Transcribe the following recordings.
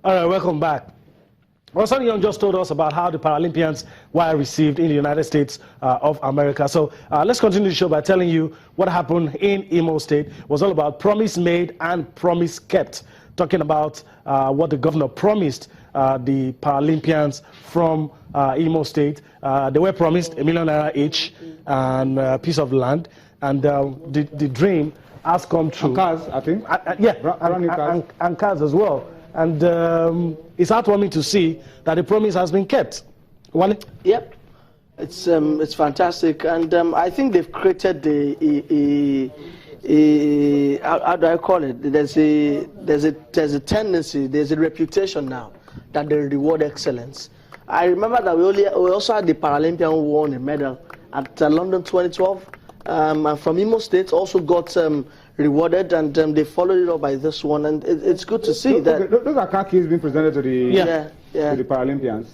All right, welcome back. Well, Sonny Young just told us about how the Paralympians were received in the United States of America. So let's continue the show by telling you what happened in Imo State. It was all about promise made and promise kept. Talking about what the governor promised the Paralympians from Imo State. They were promised $1 million each and a piece of land. And the dream has come true. And cars, I think. And cars as well. And it's heartwarming to see that the promise has been kept. Wale? Yep, it's fantastic, and I think they've created how do I call it? There's a tendency, there's a reputation now that they reward excellence. I remember that we also had the Paralympian who won a medal at London 2012, and from Imo State also got rewarded, and they followed it up by this one, and it's good to see that. Those are car keys being presented to the to the Paralympians.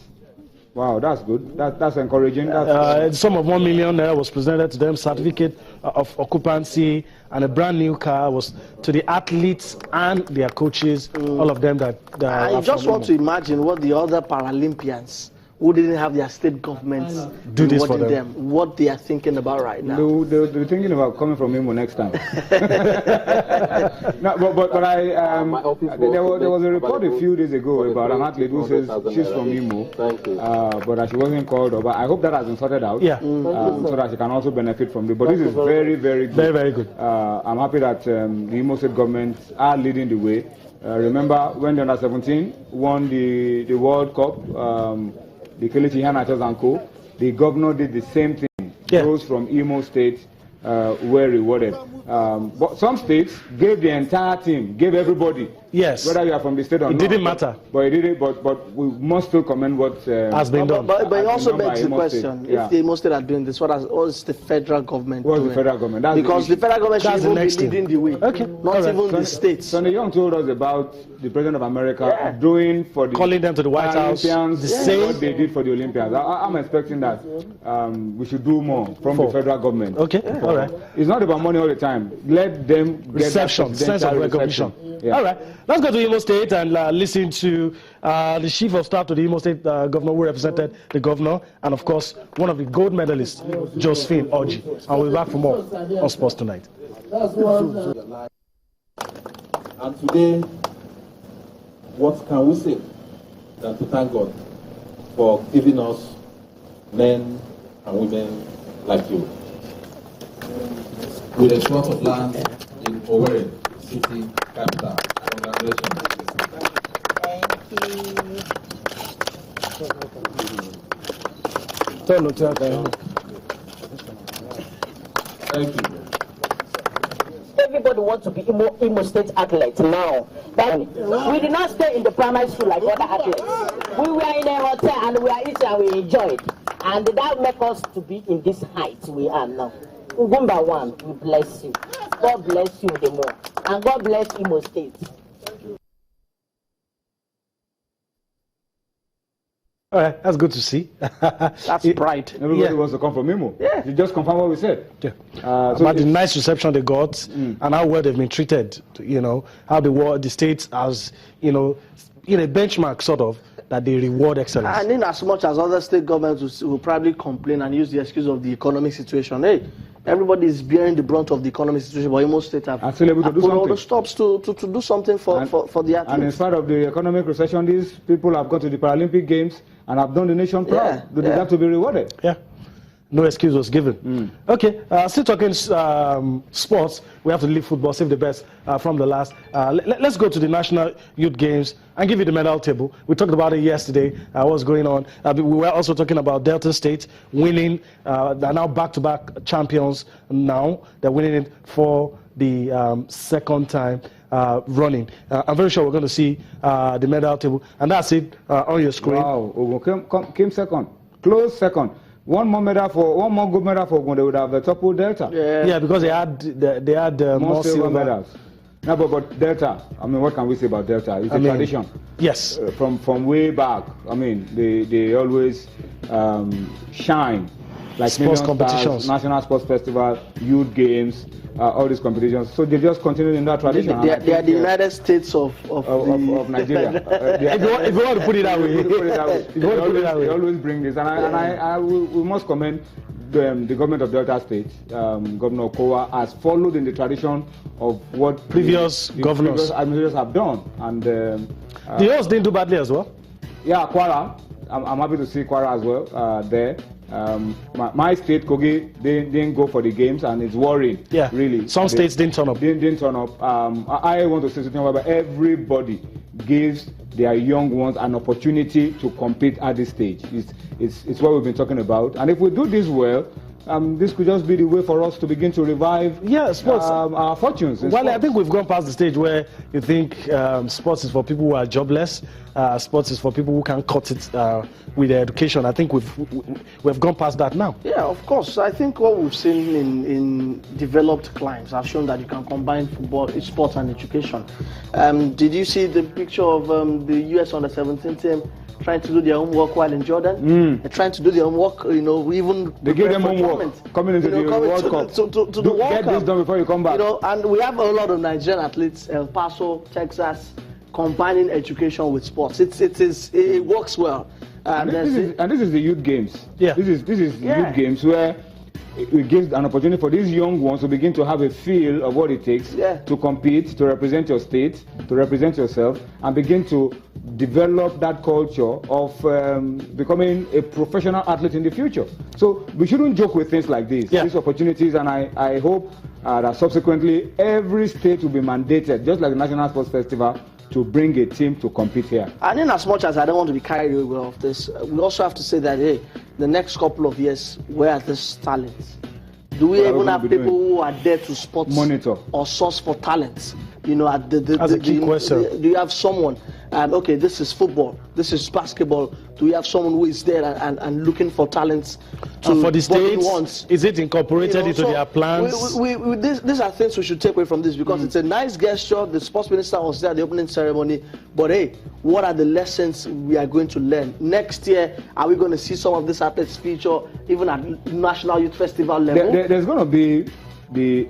Wow, that's good. That's encouraging. The sum of $1 million was presented to them, certificate of occupancy, and a brand new car was to the athletes and their coaches, all of them that I just want to imagine what the other Paralympians who didn't have their state governments do this for them. What they are thinking about right now. They're thinking about coming from Imo next time. No, but there was a report a few days ago about an athlete who says she's from Imo, but that she wasn't called. But I hope that has been sorted out, so that she can also benefit from it. But this is very, very good. Very, very good. I'm happy that the Imo State government are leading the way. Remember when the under-17 won the World Cup, the Kelechi Iheanacho and co, the governor did the same thing. Those from Imo State were rewarded. But some states gave the entire team, gave everybody. Yes. Whether you are from the state or not. It didn't matter. But it didn't. But we must still commend what has been done. But it also begs the question: if the Imo State are doing this, what is the federal government doing? What's the federal government? Because the federal government should even be leading the way. Okay. Not even the states. Sonny Young told us about the President of America doing for the calling them to the White House, the same what they did for the Olympians. I'm expecting that we should do more from the federal government. Okay. All right. It's not about money all the time. Let them get reception, sense of recognition. All right. Let's go to Imo State and listen to the Chief of Staff to the Imo State Governor, who represented the governor, and of course, one of the gold medalists, Josephine Orji. And we'll be back for more on Sports Tonight. And today, what can we say than to thank God for giving us men and women like you? With a plot of land in Owerri city capital. Congratulations. Thank you. Everybody wants to be Imo State athletes now. But we did not stay in the primary school like other athletes. We were in a hotel and we are eating and we enjoyed. And that made us to be in this height we are now. Number one, we bless you. God bless you the more. And God bless Imo State. All right, that's good to see. That's pride. Everybody wants to come from Imo. You just confirm what we said. About the nice reception they got and how well they've been treated. You know, how the state has, in a benchmark sort of, that they reward excellence. And in as much as other state governments will probably complain and use the excuse of the economic situation, hey, everybody is bearing the brunt of the economic situation, but most states have still able to do put something. all the stops to do something for the athletes. And in spite of the economic recession, these people have gone to the Paralympic Games and have done the nation proud. They deserve to be rewarded. No excuse was given. Okay, still talking sports. We have to leave football, save the best from the last. Let's go to the National Youth Games and give you the medal table. We talked about it yesterday, what's going on. We were also talking about Delta State winning. They're now back-to-back champions now. They're winning it for the second time running. I'm very sure we're going to see the medal table. And that's it on your screen. Wow, Ogun came second, close second. One more gold medal for Ogun, they would have the triple Delta. Yeah, because they had more silver medals. No, but Delta, I mean, what can we say about Delta? It's a tradition. Yes. From way back, I mean, they always shine like sports Million competitions, Stars, National Sports Festival, youth games, all these competitions. So they just continue in that tradition. They are the United States of Nigeria. if you want to put it that way, they always bring this, and we must commend the government of Delta State, Governor Okowa, has followed in the tradition of what previous governors administrators have done, and the O's didn't do badly as well. Yeah, Kwara. I'm happy to see Kwara as well there. My state, Kogi, they didn't go for the games, and it's worrying. Yeah, really. Some states didn't turn up. Didn't turn up. I want to say something about everybody gives their young ones an opportunity to compete at this stage. It's what we've been talking about, and if we do this well, this could just be the way for us to begin to revive sports. Our fortunes. Well, I think we've gone past the stage where you think sports is for people who are jobless. Sports is for people who can cut it with their education. I think we've gone past that now. Yeah, of course. I think what we've seen in developed climes have shown that you can combine football, sports, and education. Did you see the picture of the US under-17 team trying to do their homework while in Jordan? They're trying to do their homework, even they give them homework coming into the World Cup. To the World Cup. Get this done before you come back. And we have a lot of Nigerian athletes, El Paso, Texas, combining education with sports. It works well. And this is the youth games. Yeah. This is youth games where it gives an opportunity for these young ones to begin to have a feel of what it takes to compete, to represent your state, to represent yourself, and begin to develop that culture of becoming a professional athlete in the future. So we shouldn't joke with things like this, these opportunities, and I hope that subsequently every state will be mandated, just like the National Sports Festival, to bring a team to compete here. And in as much as I don't want to be carried away of this, we also have to say that, hey, the next couple of years, where are these talents? Do we even have people who are there to spot monitor or source for talents? That's a key question. Do you have someone, okay, this is football, this is basketball, do we have someone who is there and looking for talents for the states? Is it incorporated into their plans? These are things we should take away from this, because it's a nice gesture. The sports minister was there at the opening ceremony, but hey, what are the lessons we are going to learn? Next year, are we going to see some of these athletes feature even at National Youth Festival level? There's going to be the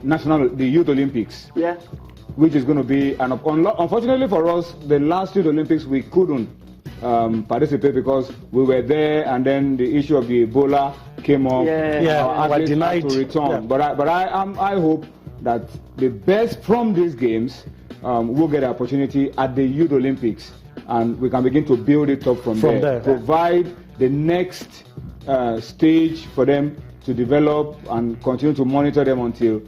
Youth Olympics. Yeah. Which is going to be, unfortunately for us, the last Youth Olympics we couldn't participate because we were there, and then the issue of the Ebola came up. Our athletes had to return. Yeah. But I hope that the best from these games will get an opportunity at the Youth Olympics, and we can begin to build it up from there. Provide the next stage for them to develop and continue to monitor them until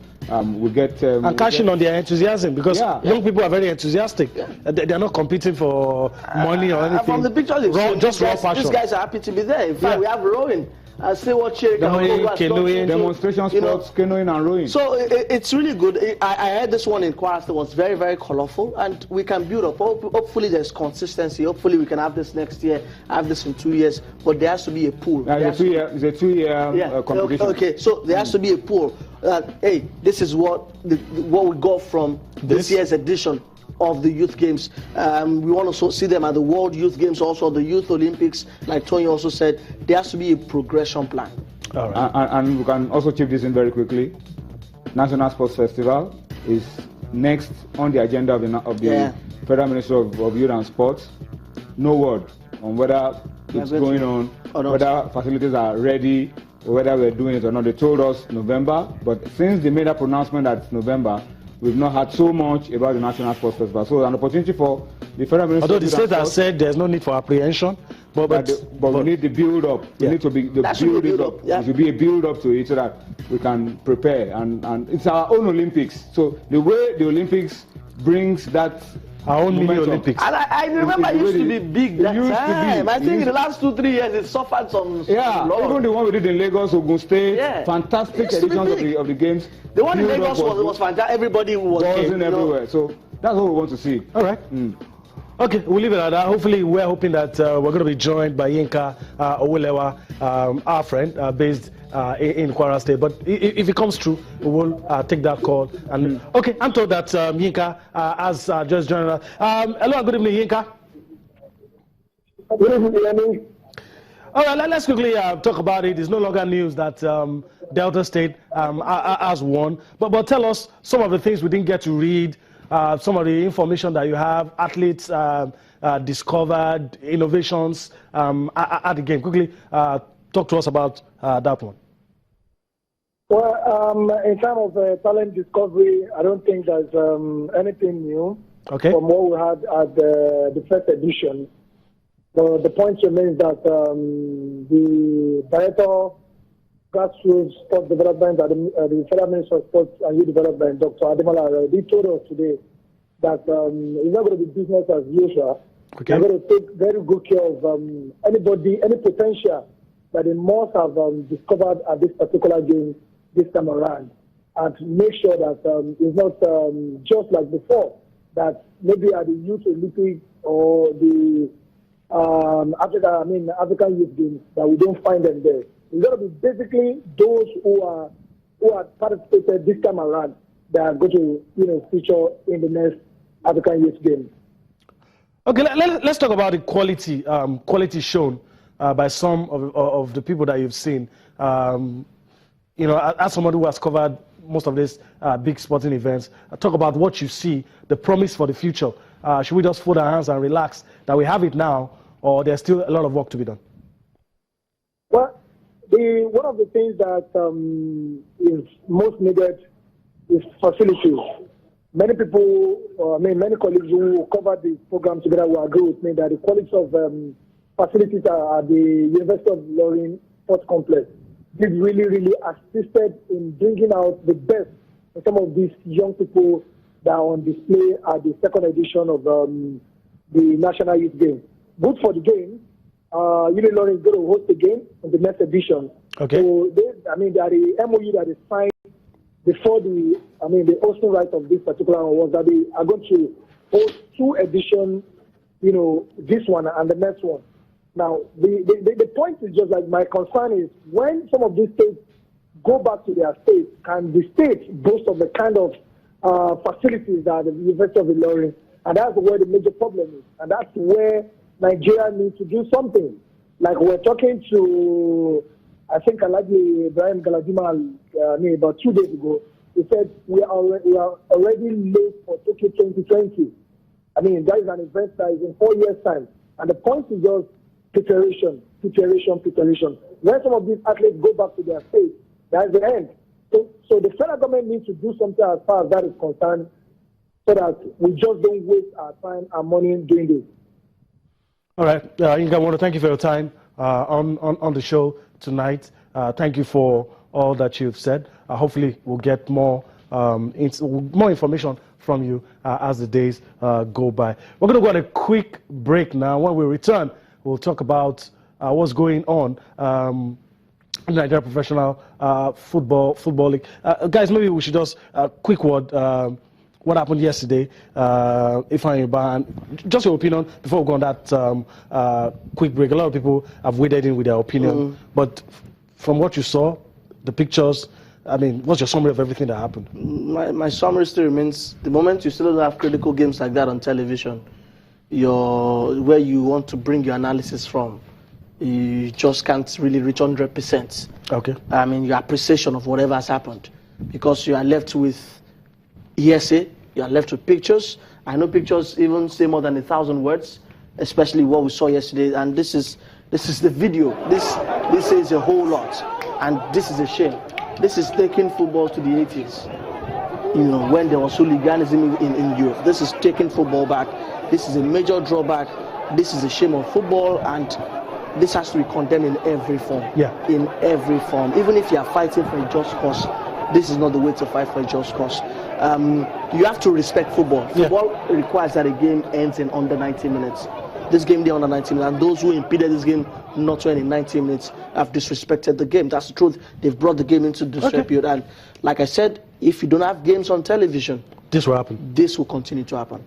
we get and cashing on their enthusiasm, because young people are very enthusiastic. They're not competing for money or anything. From the pictures, just raw passion. These guys are happy to be there. In fact, we have rowing. I see what canoeing, demonstration sports, canoeing and rowing. So it's really good. I heard this one in Kwara State was very, very colorful, and we can build up. Hopefully there's consistency. Hopefully we can have this next year, have this in 2 years, but there has to be a pool. It's a two-year competition. Okay, so there has to be a pool. Hey, this is what we got from this year's edition of the Youth Games. We want to see them at the World Youth Games, also the Youth Olympics. Like Tony also said, there has to be a progression plan. All right. And we can also chip this in very quickly. National Sports Festival is next on the agenda of the Federal Ministry of Youth and Sports. No word on whether it's going on, whether facilities are ready, or whether we're doing it or not. They told us November, but since they made a pronouncement that November, we've not had so much about the National Sports Festival. So an opportunity for the Federal Ministry. Although the state has said there's no need for apprehension, but we need the build-up. We need to build it up. There should be a build-up to it so that we can prepare. And it's our own Olympics. So the way the Olympics brings that our own mini Olympics. And I remember it used to be big that time. I think in the last 2-3 years it suffered some. Even the one we did in Lagos, Ogun State, fantastic editions of the games. The one in Lagos was fantastic. Everybody was everywhere. So that's what we want to see. All right. Okay, we'll leave it at that. Hopefully, we're hoping that we're going to be joined by Yinka Owulewa, our friend, based in Kwara State. But if it comes true, we will take that call. And okay, I'm told that Yinka has just joined us. Hello, good evening, Yinka. Good evening. All right, let's quickly talk about it. It's no longer news that Delta State has won. But tell us some of the things we didn't get to read, some of the information that you have, athletes discovered, innovations at the game. Quickly talk to us about that one. Well, in terms of talent discovery, I don't think there's anything new from what we had at the first edition. So the point remains that the Director Grassroots Sports Development at the Federal Minister of Sports and Youth Development, Dr. Ademola, he told us today that it's not going to be business as usual. They're going to take very good care of anybody, any potential that they must have discovered at this particular game this time around, and make sure that it's not just like before, that maybe at the Youth Olympics or the African Youth Games, that we don't find them there. It's going to be basically those who are participated this time around that are going to feature in the next African Youth Games. Okay, let's talk about the quality shown by some of the people that you've seen. As someone who has covered most of these big sporting events, talk about what you see, the promise for the future. Should we just fold our hands and relax that we have it now, or there's still a lot of work to be done? Well, one of the things that is most needed is facilities. Many people, many colleagues who covered this program together will agree with me that the quality of facilities at the University of Ilorin Sports Complex is really, really assisted in bringing out the best in some of these young people that are on display at the second edition of the National Youth Games. Good for the game. Ilorin is going to host the game in the next edition. Okay. So they are the MOU that is signed before the hosting right of this particular one was that they are going to host 2 editions, this one and the next one. Now, the point is just like my concern is when some of these states go back to their states, can the state boast of the kind of facilities that the University of Ilorin, and that's where the major problem is. And that's where Nigeria needs to do something. Like we're talking to, I think Alhaji Ibrahim Galadima about 2 days ago. He said we are already late for Tokyo 2020. That is an event that is in 4 years' time. And the point is just preparation. When some of these athletes go back to their state, that's the end. So the federal government needs to do something as far as that is concerned, so that we just don't waste our time and money doing this. All right, Inga, I want to thank you for your time on the show tonight. Thank you for all that you've said. Hopefully, we'll get more information from you as the days go by. We're going to go on a quick break now. When we return, we'll talk about what's going on in the Nigeria Professional Football League. Guys, maybe we should just quick word. What happened yesterday, Ifeanyi Ubah, and just your opinion before we go on that quick break. A lot of people have waded in with their opinion, but from what you saw, the pictures, what's your summary of everything that happened? My summary still remains, the moment you still don't have critical games like that on television, where you want to bring your analysis from, you just can't really reach 100%. Okay. Your appreciation of whatever has happened, because you are left with hearsay, you are left with pictures. I know pictures even say more than 1,000 words, especially what we saw yesterday. And this is the video. This says a whole lot, and this is a shame. This is taking football to the 80s. When there was hooliganism in Europe. This is taking football back. This is a major drawback. This is a shame of football, and this has to be condemned in every form. Yeah. In every form. Even if you are fighting for a just cause, this is not the way to fight for a just cause. You have to respect football. Football requires that a game ends in under 90 minutes. This game did under 90 minutes, and those who impeded this game not to end in 90 minutes have disrespected the game. That's the truth. They've brought the game into disrepute. And like I said, if you don't have games on television, this will happen. This will continue to happen.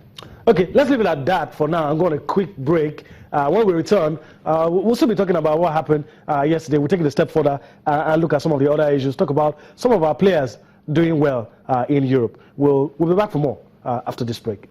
Okay, let's leave it at that for now. I'm going on a quick break. When we return, we'll still be talking about what happened yesterday. We'll take it a step further and look at some of the other issues, talk about some of our players doing well in Europe. We'll be back for more after this break.